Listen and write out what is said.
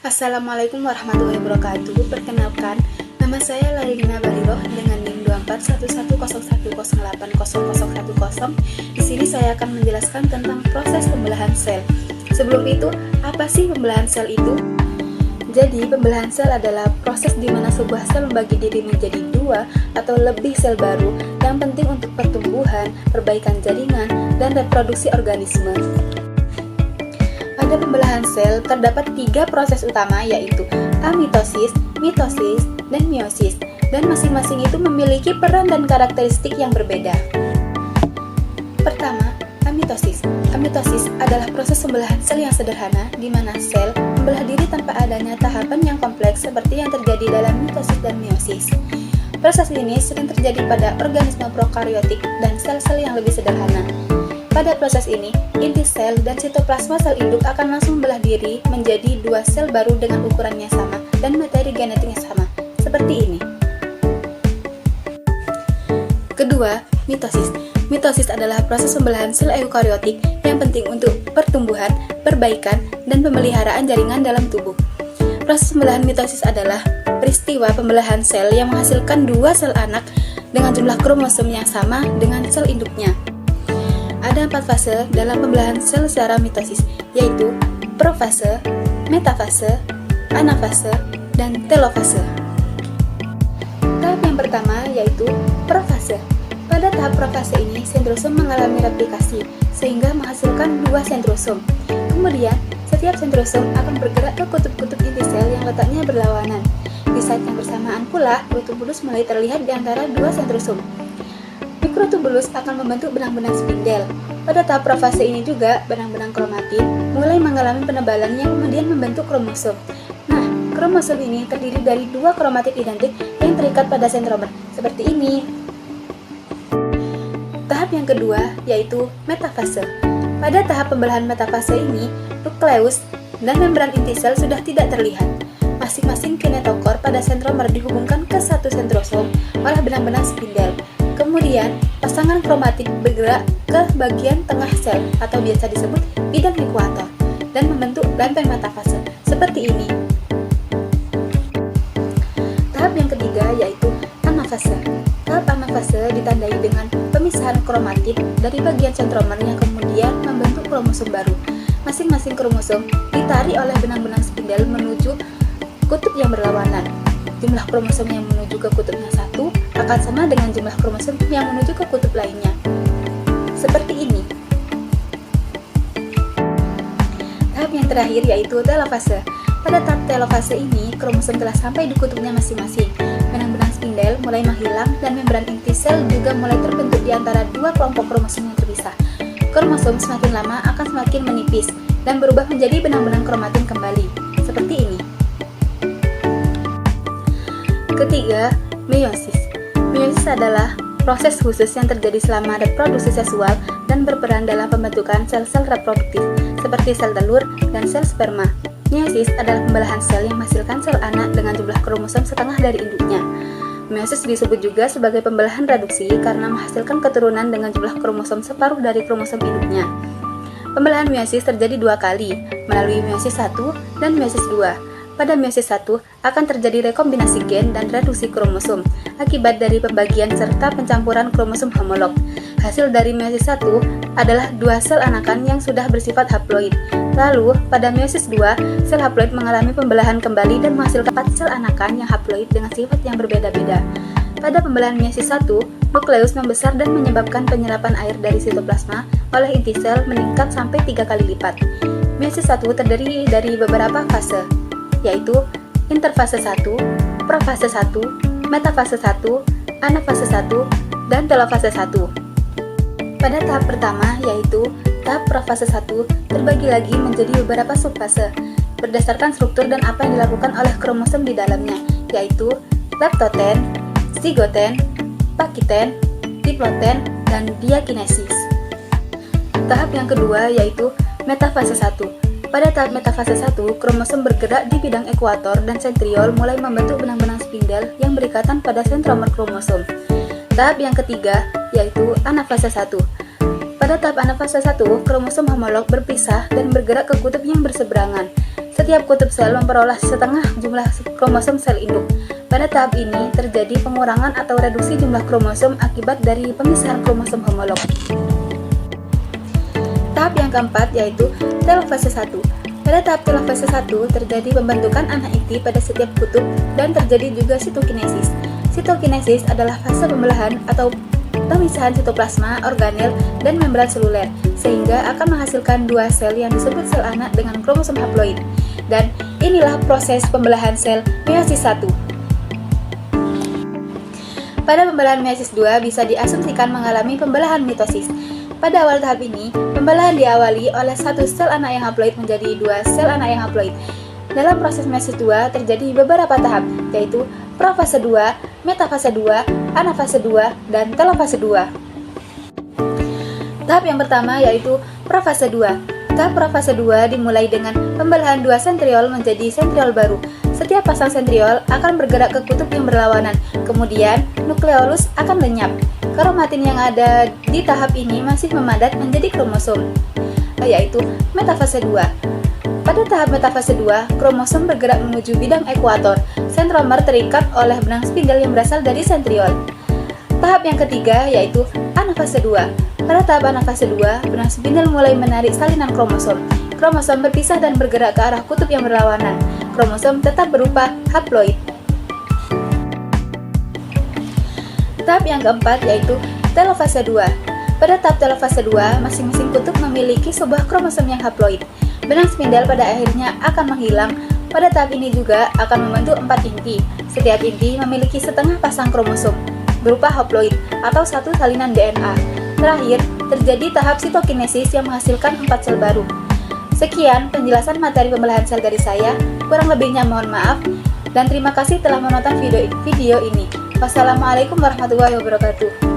Assalamualaikum warahmatullahi wabarakatuh. Perkenalkan, nama saya Lalina Baliroh dengan NIM 241101080010. Di sini saya akan menjelaskan tentang proses pembelahan sel. Sebelum itu, apa sih pembelahan sel itu? Jadi, pembelahan sel adalah proses di mana sebuah sel membagi diri menjadi dua atau lebih sel baru yang penting untuk pertumbuhan, perbaikan jaringan, dan reproduksi organisme. Pada pembelahan sel terdapat 3 proses utama, yaitu amitosis, mitosis, dan meiosis, dan masing-masing itu memiliki peran dan karakteristik yang berbeda. Pertama, amitosis. Amitosis adalah proses pembelahan sel yang sederhana di mana sel membelah diri tanpa adanya tahapan yang kompleks seperti yang terjadi dalam mitosis dan meiosis. Proses ini sering terjadi pada organisme prokaryotik dan sel-sel yang lebih sederhana. Pada proses ini, inti sel dan sitoplasma sel induk akan langsung membelah diri menjadi 2 sel baru dengan ukurannya sama dan materi genetiknya sama, seperti ini. Kedua, mitosis. Mitosis adalah proses pembelahan sel eukariotik yang penting untuk pertumbuhan, perbaikan, dan pemeliharaan jaringan dalam tubuh. Proses pembelahan mitosis adalah peristiwa pembelahan sel yang menghasilkan 2 sel anak dengan jumlah kromosom yang sama dengan sel induknya. Ada 4 fase dalam pembelahan sel secara mitosis, yaitu profase, metafase, anafase, dan telofase. Tahap yang pertama yaitu profase. Pada tahap profase ini, sentrosom mengalami replikasi, sehingga menghasilkan 2 sentrosom. Kemudian, setiap sentrosom akan bergerak ke kutub-kutub inti sel yang letaknya berlawanan. Di saat yang bersamaan pula, mikrotubulus mulai terlihat di antara 2 sentrosom. Mikrotubulus akan membentuk benang-benang spindel. Pada tahap profase ini juga, benang-benang kromatin mulai mengalami penebalan yang kemudian membentuk kromosom. Nah, kromosom ini terdiri dari 2 kromatin identik yang terikat pada sentromer, seperti ini. Tahap yang kedua yaitu metafase. Pada tahap pembelahan metafase ini, nukleus dan membran inti sel sudah tidak terlihat. Masing-masing kinetokor pada sentromer dihubungkan ke satu sentrosom oleh benang-benang spindel. Kemudian, pasangan kromatik bergerak ke bagian tengah sel atau biasa disebut bidang ekuator dan membentuk lempeng metafase, seperti ini. Tahap yang ketiga yaitu anafase. Tahap anafase ditandai dengan pemisahan kromatin dari bagian sentromer yang kemudian membentuk kromosom baru. Masing-masing kromosom ditarik oleh benang-benang spindel menuju kutub yang berlawanan. Jumlah kromosom yang menuju ke kutubnya 1 akan sama dengan jumlah kromosom yang menuju ke kutub lainnya. Seperti ini. Tahap yang terakhir yaitu telofase. Pada tahap telofase ini, kromosom telah sampai di kutubnya masing-masing. Benang-benang spindel mulai menghilang dan membran inti sel juga mulai terbentuk di antara 2 kelompok kromosom yang terpisah. Kromosom semakin lama akan semakin menipis dan berubah menjadi benang-benang kromatin kembali, seperti ini. Ketiga, meiosis. Meiosis adalah proses khusus yang terjadi selama reproduksi seksual dan berperan dalam pembentukan sel-sel reproduktif, seperti sel telur dan sel sperma. Meiosis adalah pembelahan sel yang menghasilkan sel anak dengan jumlah kromosom setengah dari induknya. Meiosis disebut juga sebagai pembelahan reduksi karena menghasilkan keturunan dengan jumlah kromosom separuh dari kromosom induknya. Pembelahan meiosis terjadi 2 kali, melalui meiosis 1 dan meiosis 2. Pada meiosis 1 akan terjadi rekombinasi gen dan reduksi kromosom akibat dari pembagian serta pencampuran kromosom homolog. Hasil dari meiosis 1 adalah 2 sel anakan yang sudah bersifat haploid. Lalu, pada meiosis 2, sel haploid mengalami pembelahan kembali dan menghasilkan 4 sel anakan yang haploid dengan sifat yang berbeda-beda. Pada pembelahan meiosis 1, nukleus membesar dan menyebabkan penyerapan air dari sitoplasma oleh inti sel meningkat sampai 3 kali lipat. Meiosis 1 terdiri dari beberapa fase, yaitu interfase 1, profase 1, metafase 1, anafase 1, dan telofase 1. Pada tahap pertama, yaitu tahap profase 1, terbagi lagi menjadi beberapa subfase, berdasarkan struktur dan apa yang dilakukan oleh kromosom di dalamnya, yaitu leptoten, zigoten, pakiten, diploten, dan diakinesis. Tahap yang kedua, yaitu metafase 1. Pada tahap metafase 1, kromosom bergerak di bidang ekuator dan sentriol mulai membentuk benang-benang spindel yang berikatan pada sentromer kromosom. Tahap yang ketiga yaitu anafase 1. Pada tahap anafase 1, kromosom homolog berpisah dan bergerak ke kutub yang berseberangan. Setiap kutub sel memperoleh setengah jumlah kromosom sel induk. Pada tahap ini terjadi pengurangan atau reduksi jumlah kromosom akibat dari pemisahan kromosom homolog. Tahap yang keempat yaitu telofase 1. Pada tahap telofase 1 terjadi pembentukan anak inti pada setiap kutub dan terjadi juga sitokinesis. Sitokinesis adalah fase pembelahan atau pemisahan sitoplasma, organel, dan membran seluler, sehingga akan menghasilkan dua sel yang disebut sel anak dengan kromosom haploid. Dan inilah proses pembelahan sel meiosis 1. Pada pembelahan meiosis 2 bisa diasumsikan mengalami pembelahan mitosis. Pada awal tahap ini, pembelahan diawali oleh satu sel anak yang haploid menjadi dua sel anak yang haploid. Dalam proses meiosis 2 terjadi beberapa tahap, yaitu profase 2, metafase 2, anafase 2, dan telofase 2. Tahap yang pertama yaitu profase 2. Tahap profase 2 dimulai dengan pembelahan dua sentriol menjadi sentriol baru. Setiap pasang sentriol akan bergerak ke kutub yang berlawanan, kemudian nukleolus akan lenyap. Kromatin yang ada di tahap ini masih memadat menjadi kromosom, yaitu metafase 2. Pada tahap metafase 2, kromosom bergerak menuju bidang ekuator. Sentromer terikat oleh benang spindel yang berasal dari sentriol. Tahap yang ketiga yaitu anafase 2. Pada tahap anafase 2, benang spindel mulai menarik salinan kromosom. Kromosom berpisah dan bergerak ke arah kutub yang berlawanan. Kromosom tetap berupa haploid. Tahap yang keempat yaitu telofase 2. Pada tahap telofase 2, masing-masing kutub memiliki sebuah kromosom yang haploid. Benang spindel pada akhirnya akan menghilang. Pada tahap ini juga akan membentuk 4 inti. Setiap inti memiliki setengah pasang kromosom berupa haploid atau satu salinan DNA. Terakhir, terjadi tahap sitokinesis yang menghasilkan 4 sel baru. Sekian penjelasan materi pembelahan sel dari saya. Kurang lebihnya mohon maaf. Dan terima kasih telah menonton video ini. Wassalamualaikum warahmatullahi wabarakatuh.